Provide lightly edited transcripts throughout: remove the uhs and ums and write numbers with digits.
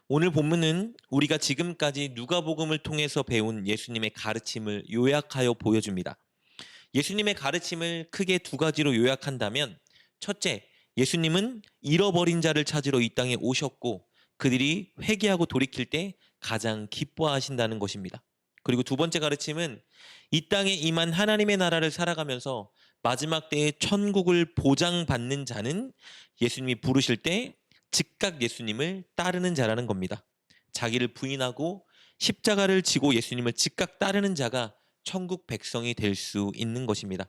오늘 본문은 우리가 지금까지 누가복음을 통해서 배운 예수님의 가르침을 요약하여 보여줍니다. 예수님의 가르침을 크게 두 가지로 요약한다면, 첫째, 예수님은 잃어버린 자를 찾으러 이 땅에 오셨고 그들이 회개하고 돌이킬 때 가장 기뻐하신다는 것입니다. 그리고 두 번째 가르침은 이 땅에 임한 하나님의 나라를 살아가면서 마지막 때에 천국을 보장받는 자는 예수님이 부르실 때 즉각 예수님을 따르는 자라는 겁니다. 자기를 부인하고 십자가를 지고 예수님을 즉각 따르는 자가 천국 백성이 될 수 있는 것입니다.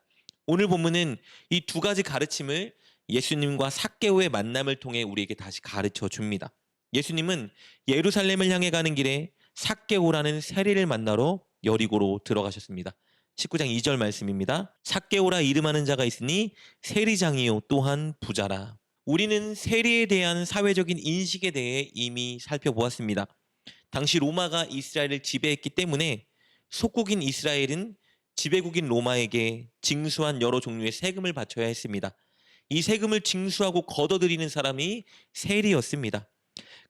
오늘 본문은 이 두 가지 가르침을 예수님과 삭개오의 만남을 통해 우리에게 다시 가르쳐 줍니다. 예수님은 예루살렘을 향해 가는 길에 삭개오라는 세리를 만나러 여리고로 들어가셨습니다. 19장 2절 말씀입니다. 삭개오라 이름하는 자가 있으니 세리장이요 또한 부자라. 우리는 세리에 대한 사회적인 인식에 대해 이미 살펴보았습니다. 당시 로마가 이스라엘을 지배했기 때문에 속국인 이스라엘은 지배국인 로마에게 징수한 여러 종류의 세금을 바쳐야 했습니다. 이 세금을 징수하고 걷어들이는 사람이 세리였습니다.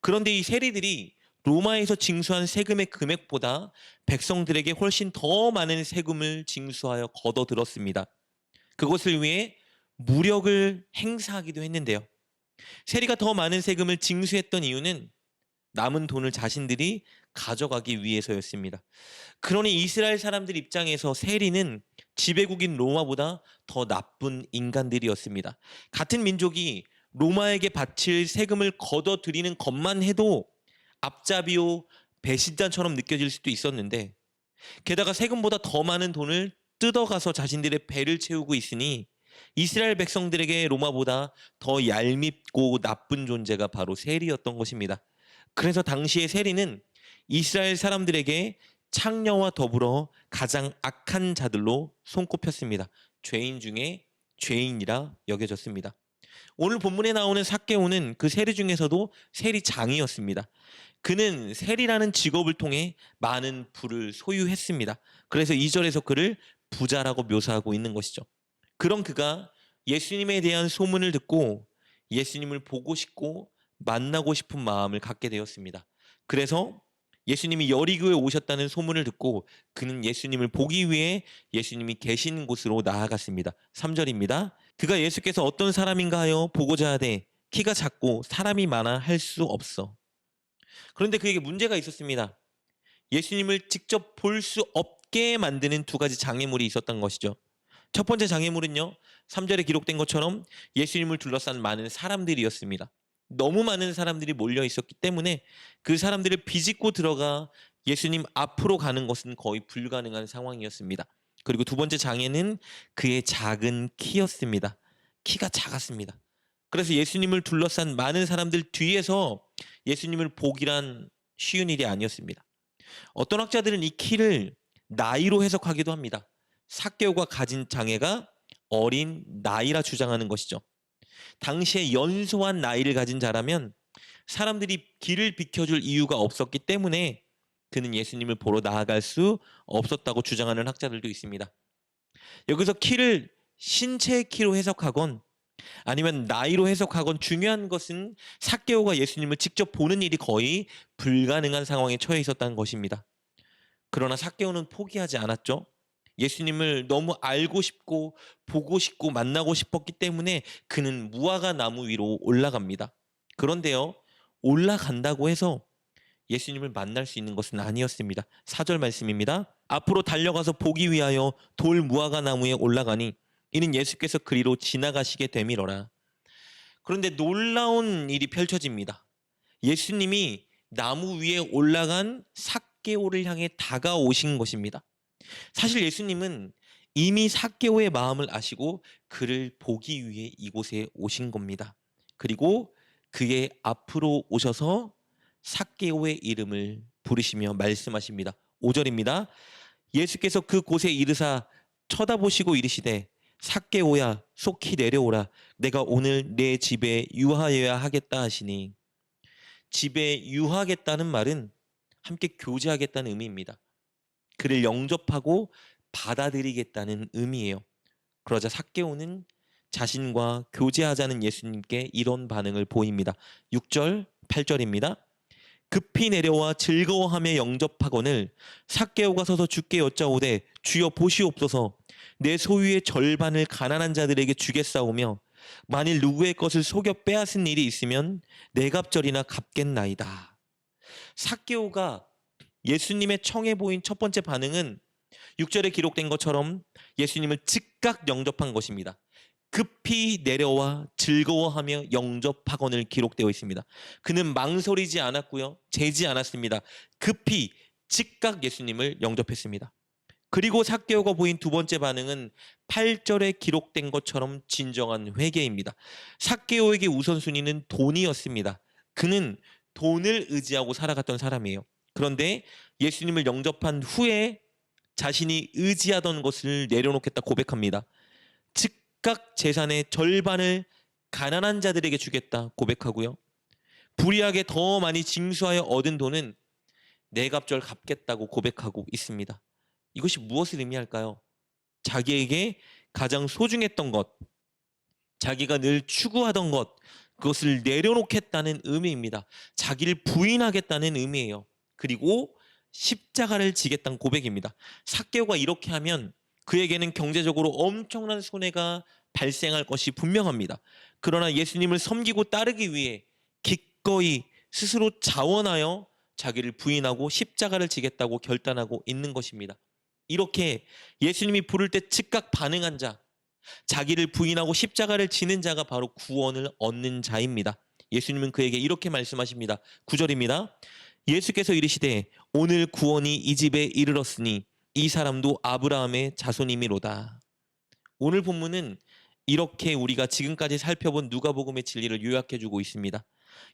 그런데 이 세리들이 로마에서 징수한 세금의 금액보다 백성들에게 훨씬 더 많은 세금을 징수하여 걷어들었습니다. 그것을 위해 무력을 행사하기도 했는데요. 세리가 더 많은 세금을 징수했던 이유는 남은 돈을 자신들이 가져가기 위해서였습니다. 그러니 이스라엘 사람들 입장에서 세리는 지배국인 로마보다 더 나쁜 인간들이었습니다. 같은 민족이 로마에게 바칠 세금을 걷어들이는 것만 해도 앞잡이요 배신자처럼 느껴질 수도 있었는데, 게다가 세금보다 더 많은 돈을 뜯어가서 자신들의 배를 채우고 있으니 이스라엘 백성들에게 로마보다 더 얄밉고 나쁜 존재가 바로 세리였던 것입니다. 그래서 당시의 세리는 이스라엘 사람들에게 창녀와 더불어 가장 악한 자들로 손꼽혔습니다. 죄인 중에 죄인이라 여겨졌습니다. 오늘 본문에 나오는 삭개오는 그 세리 중에서도 세리장이었습니다. 그는 세리라는 직업을 통해 많은 부를 소유했습니다. 그래서 2절에서 그를 부자라고 묘사하고 있는 것이죠. 그런 그가 예수님에 대한 소문을 듣고 예수님을 보고 싶고 만나고 싶은 마음을 갖게 되었습니다. 그래서 예수님이 여리고에 오셨다는 소문을 듣고 그는 예수님을 보기 위해 예수님이 계신 곳으로 나아갔습니다. 3절입니다. 그가 예수께서 어떤 사람인가 하여 보고자 하되 키가 작고 사람이 많아 할 수 없어. 그런데 그에게 문제가 있었습니다. 예수님을 직접 볼 수 없게 만드는 두 가지 장애물이 있었던 것이죠. 첫 번째 장애물은요, 3절에 기록된 것처럼 예수님을 둘러싼 많은 사람들이었습니다. 너무 많은 사람들이 몰려 있었기 때문에 그 사람들을 비집고 들어가 예수님 앞으로 가는 것은 거의 불가능한 상황이었습니다. 그리고 두 번째 장애는 그의 작은 키였습니다. 키가 작았습니다. 그래서 예수님을 둘러싼 많은 사람들 뒤에서 예수님을 보기란 쉬운 일이 아니었습니다. 어떤 학자들은 이 키를 나이로 해석하기도 합니다. 삭개오가 가진 장애가 어린 나이라 주장하는 것이죠. 당시에 연소한 나이를 가진 자라면 사람들이 길을 비켜줄 이유가 없었기 때문에 그는 예수님을 보러 나아갈 수 없었다고 주장하는 학자들도 있습니다. 여기서 키를 신체의 키로 해석하건 아니면 나이로 해석하건 중요한 것은 삭개오가 예수님을 직접 보는 일이 거의 불가능한 상황에 처해 있었다는 것입니다. 그러나 삭개오는 포기하지 않았죠. 예수님을 너무 알고 싶고 보고 싶고 만나고 싶었기 때문에 그는 무화과 나무 위로 올라갑니다. 그런데요, 올라간다고 해서 예수님을 만날 수 있는 것은 아니었습니다. 4절 말씀입니다. 앞으로 달려가서 보기 위하여 돌 무화과 나무에 올라가니 이는 예수께서 그리로 지나가시게 되밀어라. 그런데 놀라운 일이 펼쳐집니다. 예수님이 나무 위에 올라간 삭개오를 향해 다가오신 것입니다. 사실 예수님은 이미 삭개오의 마음을 아시고 그를 보기 위해 이곳에 오신 겁니다. 그리고 그의 앞으로 오셔서 삭개오의 이름을 부르시며 말씀하십니다. 5절입니다. 예수께서 그 곳에 이르사 쳐다보시고 이르시되 삭개오야 속히 내려오라 내가 오늘 내 집에 유하여야 하겠다 하시니, 집에 유하겠다는 말은 함께 교제하겠다는 의미입니다. 그를 영접하고 받아들이겠다는 의미예요. 그러자 삭개오는 자신과 교제하자는 예수님께 이런 반응을 보입니다. 6절, 8절입니다. 급히 내려와 즐거워하며 영접하거늘 삭개오가 서서 주께 여짜오되 주여 보시옵소서 내 소유의 절반을 가난한 자들에게 주겠사오며 만일 누구의 것을 속여 빼앗은 일이 있으면 네 갑절이나 갚겠나이다. 삭개오가 예수님의 청해 보인 첫 번째 반응은 6절에 기록된 것처럼 예수님을 즉각 영접한 것입니다. 급히 내려와 즐거워하며 영접하거늘 기록되어 있습니다. 그는 망설이지 않았고요. 재지 않았습니다. 급히 즉각 예수님을 영접했습니다. 그리고 삭개오가 보인 두 번째 반응은 8절에 기록된 것처럼 진정한 회개입니다. 삭개오에게 우선순위는 돈이었습니다. 그는 돈을 의지하고 살아갔던 사람이에요. 그런데 예수님을 영접한 후에 자신이 의지하던 것을 내려놓겠다 고백합니다. 즉각 재산의 절반을 가난한 자들에게 주겠다 고백하고요. 불의하게 더 많이 징수하여 얻은 돈은 네 갑절 갚겠다고 고백하고 있습니다. 이것이 무엇을 의미할까요? 자기에게 가장 소중했던 것, 자기가 늘 추구하던 것, 그것을 내려놓겠다는 의미입니다. 자기를 부인하겠다는 의미예요. 그리고 십자가를 지겠다는 고백입니다. 삭개오가 이렇게 하면 그에게는 경제적으로 엄청난 손해가 발생할 것이 분명합니다. 그러나 예수님을 섬기고 따르기 위해 기꺼이 스스로 자원하여 자기를 부인하고 십자가를 지겠다고 결단하고 있는 것입니다. 이렇게 예수님이 부를 때 즉각 반응한 자, 자기를 부인하고 십자가를 지는 자가 바로 구원을 얻는 자입니다. 예수님은 그에게 이렇게 말씀하십니다. 9절입니다. 예수께서 이르시되 오늘 구원이 이 집에 이르렀으니 이 사람도 아브라함의 자손이미로다. 오늘 본문은 이렇게 우리가 지금까지 살펴본 누가복음의 진리를 요약해주고 있습니다.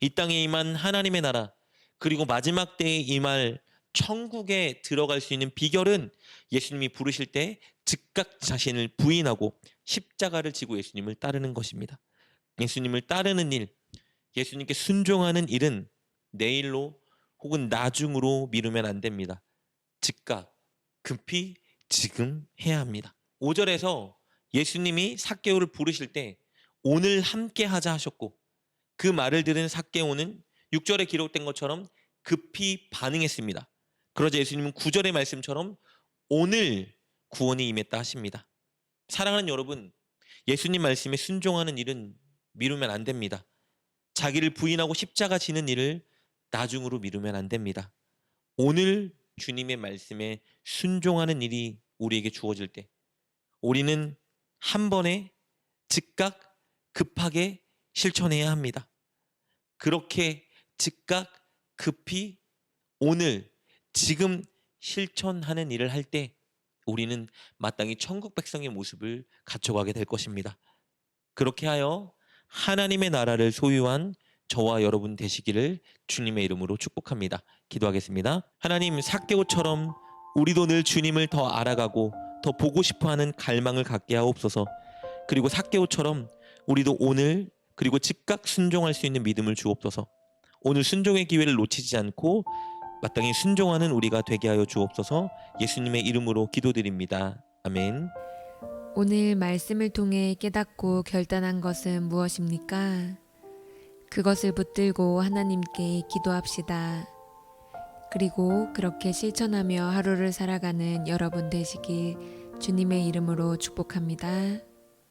이 땅에 임한 하나님의 나라, 그리고 마지막 때에 임할 천국에 들어갈 수 있는 비결은 예수님이 부르실 때 즉각 자신을 부인하고 십자가를 지고 예수님을 따르는 것입니다. 예수님을 따르는 일, 예수님께 순종하는 일은 내일로 혹은 나중으로 미루면 안 됩니다. 즉각, 급히, 지금 해야 합니다. 5절에서 예수님이 삭개오를 부르실 때 오늘 함께 하자 하셨고 그 말을 들은 삭개오는 6절에 기록된 것처럼 급히 반응했습니다. 그러자 예수님은 9절의 말씀처럼 오늘 구원이 임했다 하십니다. 사랑하는 여러분, 예수님 말씀에 순종하는 일은 미루면 안 됩니다. 자기를 부인하고 십자가 지는 일을 나중으로 미루면 안 됩니다. 오늘 주님의 말씀에 순종하는 일이 우리에게 주어질 때 우리는 한 번에 즉각 급하게 실천해야 합니다. 그렇게 즉각 급히 오늘 지금 실천하는 일을 할 때 우리는 마땅히 천국 백성의 모습을 갖춰가게 될 것입니다. 그렇게 하여 하나님의 나라를 소유한 저와 여러분 되시기를 주님의 이름으로 축복합니다. 기도하겠습니다. 하나님, 삭개오처럼 우리도 늘 주님을 더 알아가고 더 보고 싶어하는 갈망을 갖게 하옵소서. 그리고 삭개오처럼 우리도 오늘 그리고 즉각 순종할 수 있는 믿음을 주옵소서. 오늘 순종의 기회를 놓치지 않고 마땅히 순종하는 우리가 되게 하여 주옵소서. 예수님의 이름으로 기도드립니다. 아멘. 오늘 말씀을 통해 깨닫고 결단한 것은 무엇입니까? 그것을 붙들고 하나님께 기도합시다. 그리고 그렇게 실천하며 하루를 살아가는 여러분 되시길 주님의 이름으로 축복합니다.